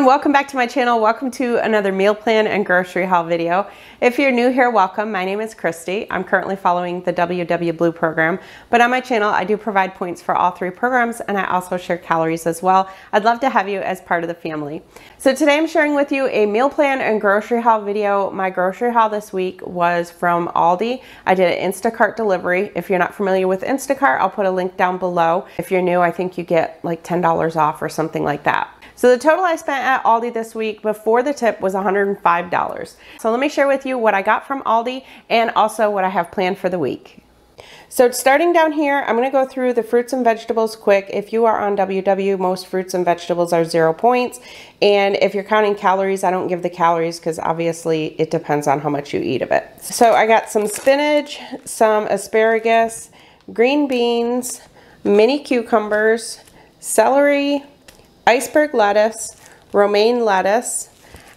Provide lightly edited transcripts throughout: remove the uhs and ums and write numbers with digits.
welcome back to my channel. Welcome to another meal plan and grocery haul video. If you're new here, welcome. My name is Kristi. I'm currently following the WW Blue program, but on my channel I do provide points for all three programs, and I also share calories as well. I'd love to have you as part of the family. So today I'm sharing with you a meal plan and grocery haul video. My grocery haul this week was from Aldi. I did an Instacart delivery. If you're not familiar with Instacart, I'll put a link down below. If you're new, I think you get like $10 off or something like that. So the total I spent at Aldi this week before the tip was $105. So let me share with you what I got from Aldi and also what I have planned for the week. So starting down here, I'm going to go through the fruits and vegetables quick. If you are on WW, most fruits and vegetables are 0 points. And if you're counting calories, I don't give the calories because obviously it depends on how much you eat of it. So I got some spinach, some asparagus, green beans, mini cucumbers, celery, iceberg lettuce, romaine lettuce,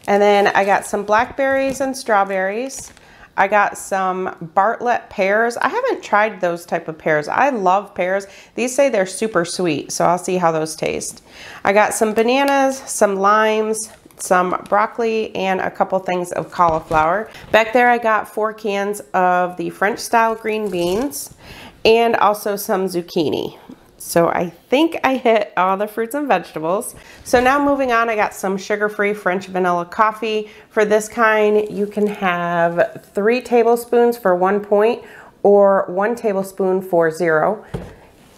and then I got some blackberries and strawberries. I got some Bartlett pears. I haven't tried those type of pears. I love pears. These say they're super sweet, so I'll see how those taste. I got some bananas, some limes, some broccoli, and a couple things of cauliflower. Back there I got 4 cans of the French style green beans and also some zucchini. So I think I hit all the fruits and vegetables. So now moving on, I got some sugar-free French vanilla coffee. For this kind, you can have 3 tablespoons for 1 point or 1 tablespoon for 0.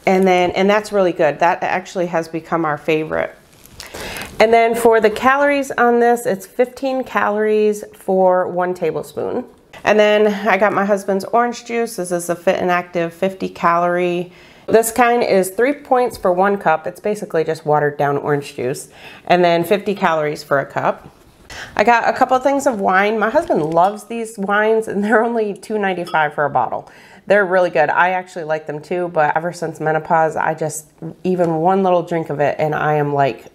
And that's really good. That actually has become our favorite. And then for the calories on this, it's 15 calories for 1 tablespoon. And then I got my husband's orange juice. This is a Fit and Active 50 calorie. This kind is 3 points for 1 cup. It's basically just watered down orange juice. And then 50 calories for a cup. I got a couple of things of wine. My husband loves these wines and they're only $2.95 for a bottle. They're really good. I actually like them too, but ever since menopause, I just, even one little drink of it and I am like,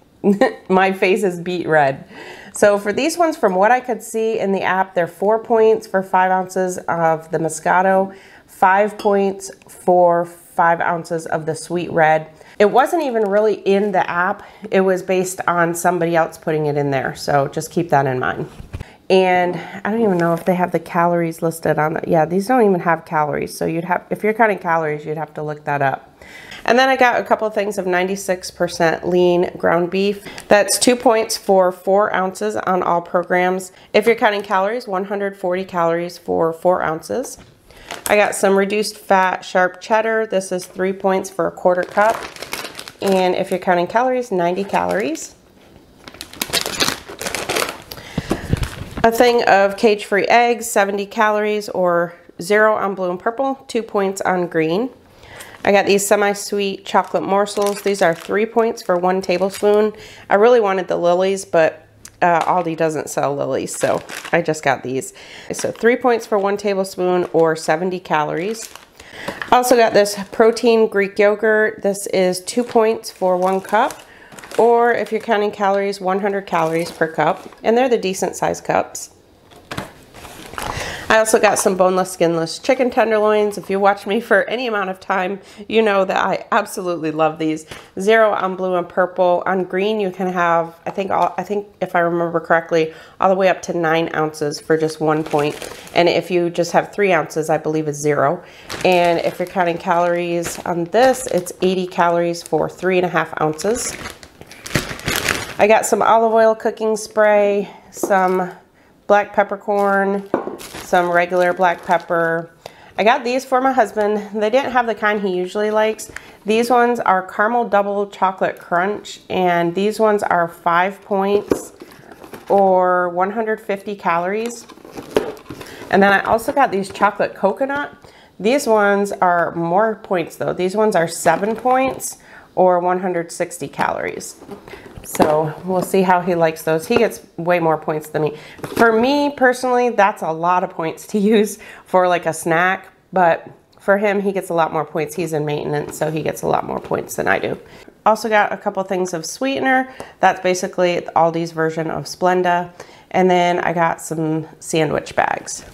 my face is beet red. So for these ones, from what I could see in the app, they're 4 points for 5 ounces of the Moscato, 5 points for 5 ounces of the sweet red. It wasn't even really in the app. It was based on somebody else putting it in there. So just keep that in mind. And I don't even know if they have the calories listed on that. Yeah, these don't even have calories. So you'd have, if you're counting calories, you'd have to look that up. And then I got a couple of things of 96% lean ground beef. That's 2 points for 4 ounces on all programs. If you're counting calories, 140 calories for 4 ounces. I got some reduced fat sharp cheddar. This is 3 points for a 1/4 cup. And if you're counting calories, 90 calories. A thing of cage-free eggs, 70 calories or 0 on blue and purple, 2 points on green. I got these semi-sweet chocolate morsels. These are 3 points for 1 tablespoon. I really wanted the lilies, but Aldi doesn't sell lilies, so I just got these. So 3 points for 1 tablespoon or 70 calories. I also got this protein Greek yogurt. This is 2 points for 1 cup, or if you're counting calories, 100 calories per cup, and they're the decent size cups. I also got some boneless, skinless chicken tenderloins. If you watch me for any amount of time, you know that I absolutely love these. 0 on blue and purple. On green, you can have, I think if I remember correctly, all the way up to 9 ounces for just 1 point. And if you just have 3 ounces, I believe it's 0. And if you're counting calories on this, it's 80 calories for 3.5 ounces. I got some olive oil cooking spray, some black peppercorn, some regular black pepper. I got these for my husband. They didn't have the kind he usually likes. These ones are caramel double chocolate crunch, and these ones are 5 points or 150 calories. And then I also got these chocolate coconut. These ones are more points though. These ones are 7 points or 160 calories. So we'll see how he likes those. He gets way more points than me. For me personally, that's a lot of points to use for like a snack, but for him, he gets a lot more points. He's in maintenance, so he gets a lot more points than I do. Also got a couple things of sweetener. That's basically Aldi's version of Splenda. And then I got some sandwich bags.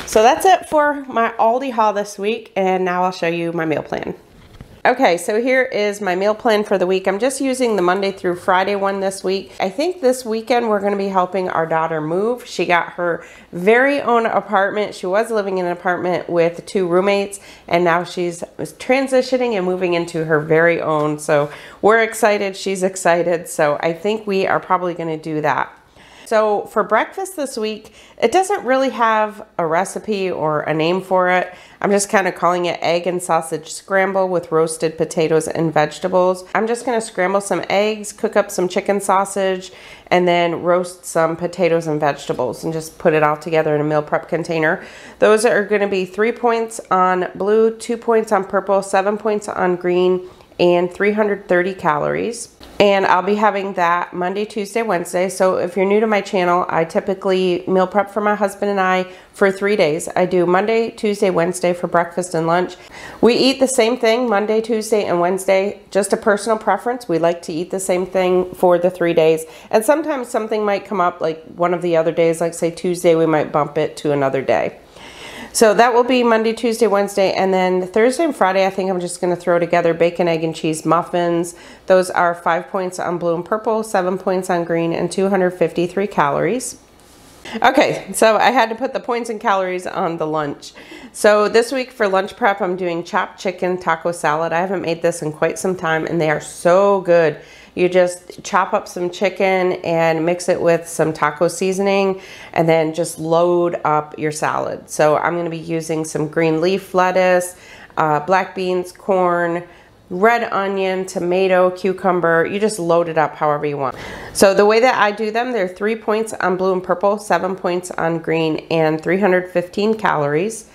So that's it for my Aldi haul this week, and now I'll show you my meal plan. Okay, so here is my meal plan for the week. I'm just using the Monday through Friday one this week. I think this weekend we're going to be helping our daughter move. She got her very own apartment. She was living in an apartment with 2 roommates, and now she's transitioning and moving into her very own. So we're excited. She's excited. So I think we are probably going to do that. So for breakfast this week, it doesn't really have a recipe or a name for it. I'm just kind of calling it egg and sausage scramble with roasted potatoes and vegetables. I'm just going to scramble some eggs, cook up some chicken sausage, and then roast some potatoes and vegetables and just put it all together in a meal prep container. Those are going to be 3 points on blue, 2 points on purple, 7 points on green, and 330 calories. And I'll be having that Monday, Tuesday, Wednesday. So if you're new to my channel, I typically meal prep for my husband and I for 3 days. I do Monday, Tuesday, Wednesday for breakfast and lunch. We eat the same thing Monday, Tuesday, and Wednesday. Just a personal preference. We like to eat the same thing for the 3 days. And sometimes something might come up like one of the other days, like say Tuesday, we might bump it to another day. So that will be Monday, Tuesday, Wednesday, and then Thursday and Friday, I think I'm just going to throw together bacon, egg, and cheese muffins. Those are 5 points on blue and purple, 7 points on green, and 253 calories. Okay, so I had to put the points and calories on the lunch. So this week for lunch prep, I'm doing chopped chicken taco salad. I haven't made this in quite some time, and they are so good. You just chop up some chicken and mix it with some taco seasoning and then just load up your salad. So I'm going to be using some green leaf lettuce, black beans, corn, red onion, tomato, cucumber. You just load it up however you want. So the way that I do them, they're 3 points on blue and purple, 7 points on green, and 315 calories.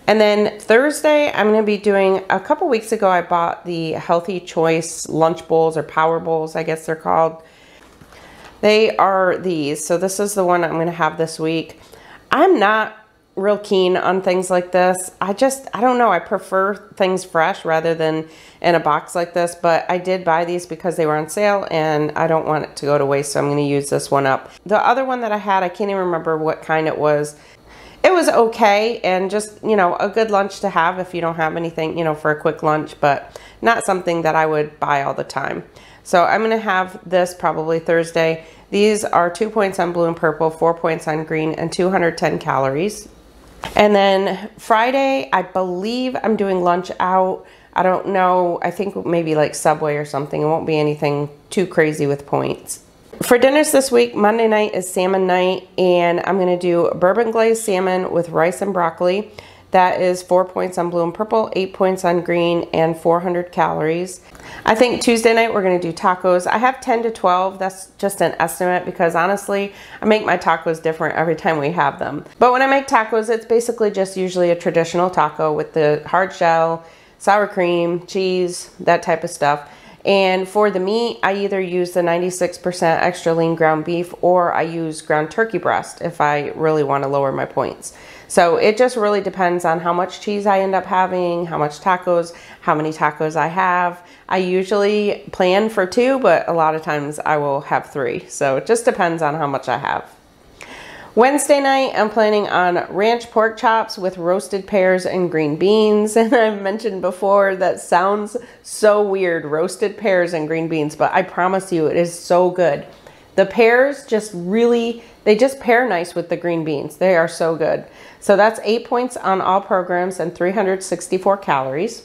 And then Thursday, I'm going to be doing, a couple weeks ago, I bought the Healthy Choice lunch bowls, or power bowls, I guess they're called. They are these. So this is the one I'm going to have this week. I'm not real keen on things like this. I don't know. I prefer things fresh rather than in a box like this, but I did buy these because they were on sale and I don't want it to go to waste. So I'm going to use this one up. The other one that I had, I can't even remember what kind it was. It was okay and just, you know, a good lunch to have if you don't have anything, you know, for a quick lunch, but not something that I would buy all the time. So I'm going to have this probably Thursday. These are 2 points on blue and purple, 4 points on green, and 210 calories. And then Friday, I believe I'm doing lunch out. I don't know. I think maybe like Subway or something. It won't be anything too crazy with points. For dinners this week, Monday night is salmon night, and I'm going to do bourbon glazed salmon with rice and broccoli. That is 4 points on blue and purple, 8 points on green, and 400 calories. I think Tuesday night we're going to do tacos. I have 10 to 12. That's just an estimate because honestly, I make my tacos different every time we have them. But when I make tacos, it's basically just usually a traditional taco with the hard shell, sour cream, cheese, that type of stuff. And for the meat, I either use the 96% extra lean ground beef or I use ground turkey breast if I really want to lower my points. So it just really depends on how much cheese I end up having, how much tacos, how many tacos I have. I usually plan for 2, but a lot of times I will have 3. So it just depends on how much I have. Wednesday night, I'm planning on ranch pork chops with roasted pears and green beans. And I've mentioned before that sounds so weird, roasted pears and green beans, but I promise you it is so good. The pears just really, they just pair nice with the green beans. They are so good. So that's 8 points on all programs and 364 calories.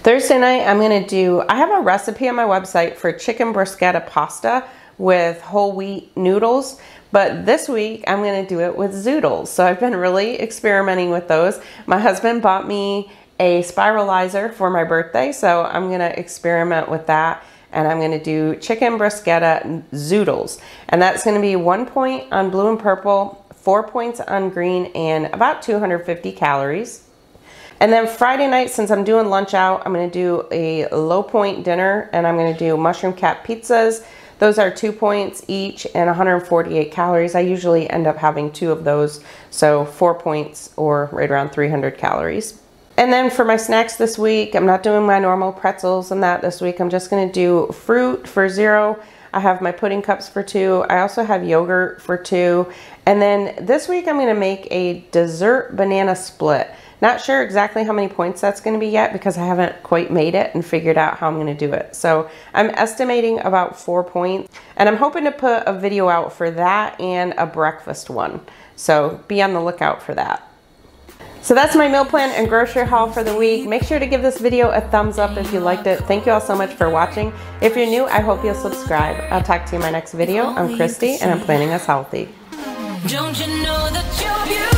Thursday night, I'm gonna do, I have a recipe on my website for chicken bruschetta pasta with whole wheat noodles. But this week, I'm going to do it with zoodles. So I've been really experimenting with those. My husband bought me a spiralizer for my birthday, so I'm going to experiment with that. And I'm going to do chicken bruschetta zoodles. And that's going to be 1 point on blue and purple, 4 points on green, and about 250 calories. And then Friday night, since I'm doing lunch out, I'm going to do a low point dinner, and I'm going to do mushroom cap pizzas. Those are 2 points each and 148 calories. I usually end up having 2 of those, so 4 points or right around 300 calories. And then for my snacks this week, I'm not doing my normal pretzels and that this week. I'm just gonna do fruit for 0. I have my pudding cups for 2. I also have yogurt for 2. And then this week I'm going to make a dessert banana split. Not sure exactly how many points that's going to be yet because I haven't quite made it and figured out how I'm going to do it. So I'm estimating about 4 points, and I'm hoping to put a video out for that and a breakfast one. So be on the lookout for that. So that's my meal plan and grocery haul for the week. Make sure to give this video a thumbs up if you liked it. Thank you all so much for watching. If you're new, I hope you'll subscribe. I'll talk to you in my next video. I'm Kristi, and I'm planning us healthy. Don't you know that you're beautiful?